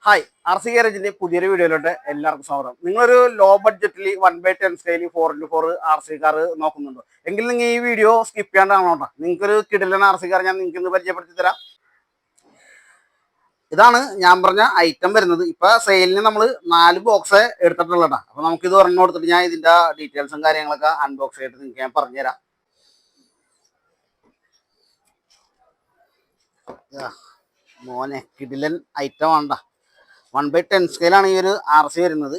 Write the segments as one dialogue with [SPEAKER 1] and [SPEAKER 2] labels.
[SPEAKER 1] Hi, R C ഗാരേജിന്റെ പുതിയൊരു വീഡിയോയിലോട്ട് എല്ലാവർക്കും സ്വാഗതം. നിങ്ങളൊരു ലോ ബഡ്ജറ്റിൽ 1/10 scale 4x4 R C car നോക്കുന്നുണ്ടോ എങ്കിൽ നിങ്ങൾ ഈ വീഡിയോ സ്കിപ്പ് ചെയ്യാണ്ടാണോട്ടോ. നിങ്ങൾക്കൊരു കിടിലൻ ആർ സി കാർ ഞാൻ നിങ്ങൾക്ക് ഇന്ന് പരിചയപ്പെടുത്തി തരാം. ഇതാണ് ഞാൻ പറഞ്ഞ ഐറ്റം വരുന്നത്. ഇപ്പൊ സെയിലിന് നമ്മൾ 4 ബോക്സ് എടുത്തിട്ടുള്ളതാ. അപ്പൊ നമുക്കിത് ഒരെണ്ണം എടുത്തിട്ട് ഞാൻ ഇതിന്റെ ഡീറ്റെയിൽസും കാര്യങ്ങളൊക്കെ അൺബോക്സ് ചെയ്തിട്ട് നിങ്ങൾക്ക് ഞാൻ പറഞ്ഞുതരാം. മോനെ കിടിലൻ ഐറ്റം ആണ്ട. 1/10 സ്കെയിലാണ് ഈ ഒരു ആർ സി വരുന്നത്.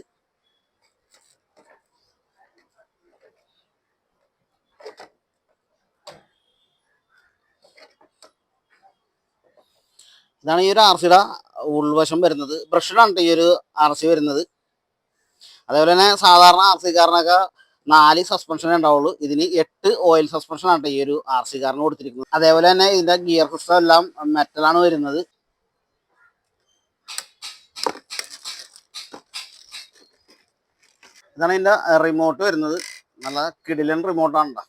[SPEAKER 1] ഇതാണ് ഈ ഒരു ആർ സിയുടെ ഉൾവശം വരുന്നത്. ബ്രഷിലാണ് ഈ ഒരു ആർ സി വരുന്നത്. അതേപോലെ തന്നെ സാധാരണ ആർ സി കാറിനൊക്കെ 4 സസ്പെൻഷൻ ഉണ്ടാവുള്ളൂ. ഇതിന് 8 ഓയിൽ സസ്പെൻഷൻ ആണ് ഈ ഒരു ആർ സി കാറിന് കൊടുത്തിരിക്കുന്നത്. അതേപോലെ തന്നെ ഇതിന്റെ ഗിയർ സിസ്റ്റം എല്ലാം മെറ്റലാണ് വരുന്നത്. ഇതാണ് ഇതിന്റെ റിമോട്ട് വരുന്നത്. നല്ല കിടിലൻ റിമോട്ടാണ്.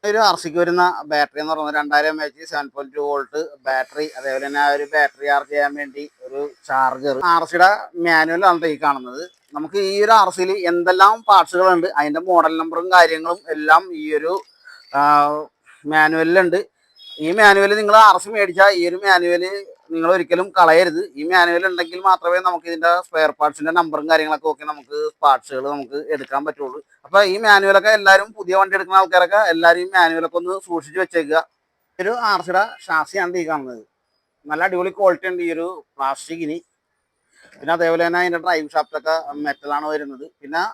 [SPEAKER 1] ഒരു ആർ സിക്ക് വരുന്ന ബാറ്ററി എന്ന് പറയുന്നത് 2000 mAh 7.2 വോൾട്ട് ബാറ്ററി. അതേപോലെ തന്നെ ആ ഒരു ബാറ്ററി ചാർജ് ചെയ്യാൻ വേണ്ടി ഒരു ചാർജർ. ആർ സിയുടെ മാനുവലാണ് ഈ കാണുന്നത്. നമുക്ക് ഈ ഒരു ആർ സിയിൽ എന്തെല്ലാം പാർട്സുകളുണ്ട്, അതിന്റെ മോഡൽ നമ്പറും കാര്യങ്ങളും എല്ലാം ഈ ഒരു മാനുവലിലുണ്ട്. ഈ മാനുവൽ നിങ്ങൾ ആർ സി മേടിച്ചാൽ ഈ ഒരു മാനുവൽ നിങ്ങൾ ഒരിക്കലും കളയരുത്. ഈ മാനുവൽ ഉണ്ടെങ്കിൽ മാത്രമേ നമുക്ക് ഇതിന്റെ സ്പെയർ പാർട്സിന്റെ നമ്പറും കാര്യങ്ങളൊക്കെ നോക്കി നമുക്ക് പാർട്സുകൾ നമുക്ക് എടുക്കാൻ പറ്റുള്ളൂ. അപ്പൊ ഈ മാനുവലൊക്കെ എല്ലാവരും പുതിയ വണ്ടി എടുക്കുന്ന ആൾക്കാരൊക്കെ എല്ലാവരും ഈ മാനുവലൊക്കെ ഒന്ന് സൂക്ഷിച്ച് വെച്ചേക്കുക. ഒരു ആർ സിയുടെ ഷാസിയാണ് ഈ കാണുന്നത്. നല്ല അടിപൊളി ക്വാളിറ്റി ഉണ്ട് ഈ ഒരു പ്ലാസ്റ്റിക്കിന്. പിന്നെ അതേപോലെ തന്നെ അതിന്റെ ഡ്രൈവ് ഷാഫ്റ്റൊക്കെ മെറ്റലാണ് വരുന്നത്. പിന്നെ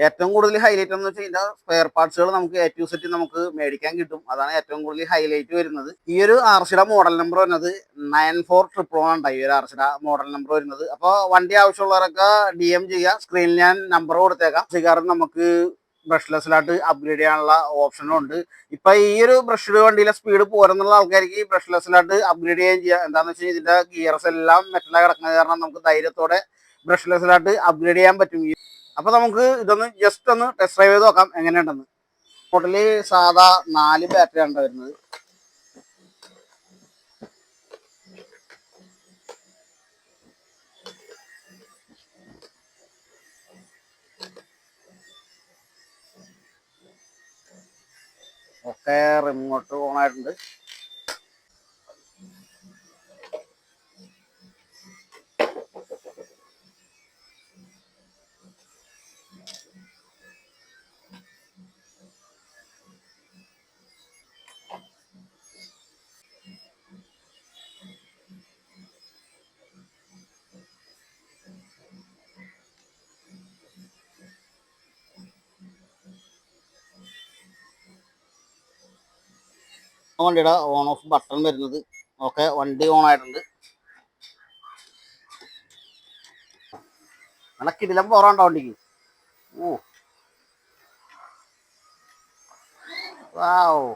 [SPEAKER 1] ഏറ്റവും കൂടുതൽ ഹൈലൈറ്റ് എന്ന് വെച്ചാൽ ഇതിന്റെ സ്പെയർ പാർട്സുകൾ നമുക്ക് A to Z നമുക്ക് മേടിക്കാൻ കിട്ടും. അതാണ് ഏറ്റവും കൂടുതൽ ഹൈലൈറ്റ് വരുന്നത്. ഈ ഒരു ആർ സിയുടെ മോഡൽ നമ്പർ വരുന്നത് 9411 ആണ്. ഈ ഒരു ആർ സിയുടെ മോഡൽ നമ്പർ വരുന്നത്. അപ്പോൾ വണ്ടി ആവശ്യമുള്ളവരൊക്കെ DM ചെയ്യുക. സ്ക്രീനിൽ ഞാൻ നമ്പർ കൊടുത്തേക്കാം. കാരണം നമുക്ക് ബ്രഷ്ലെസ്സിലായിട്ട് അപ്ഗ്രേഡ് ചെയ്യാനുള്ള ഓപ്ഷനും ഉണ്ട്. ഇപ്പൊ ഈ ഒരു ബ്രഷ് വണ്ടിയിലെ സ്പീഡ് പോരെന്നുള്ള ആൾക്കാർക്ക് ബ്രഷ്ലെസ്സിലായിട്ട് അപ്ഗ്രേഡ് ചെയ്യാൻ ചെയ്യാം. എന്താണെന്ന് വെച്ചാൽ ഇതിന്റെ ഗിയർസ് എല്ലാം മെറ്റലായി കിടക്കുന്നത് കാരണം നമുക്ക് ധൈര്യത്തോടെ ബ്രഷ്ലെസ്സിലായിട്ട് അപ്ഗ്രേഡ് ചെയ്യാൻ പറ്റും. അപ്പൊ നമുക്ക് ഇതൊന്ന് ജസ്റ്റ് ഒന്ന് ടെസ്റ്റ് ഡ്രൈവ് ചെയ്ത് നോക്കാം എങ്ങനെയുണ്ടെന്ന്. ടോട്ടല് സാധാ 4 ബാറ്ററി ആണ് വരുന്നത്. ഒക്കെ റിമോട്ട് ഓൺ ആയിട്ടുണ്ട്. വണ്ടിയുടെ ഓൺ ഓഫ് ബട്ടൺ വരുന്നത്. ഓക്കെ, വണ്ടി ഓൺ ആയിട്ടുണ്ട്. നല്ല കിടിലം പോറാണ്ടോ വണ്ടിക്ക്. ഓ വാവ്.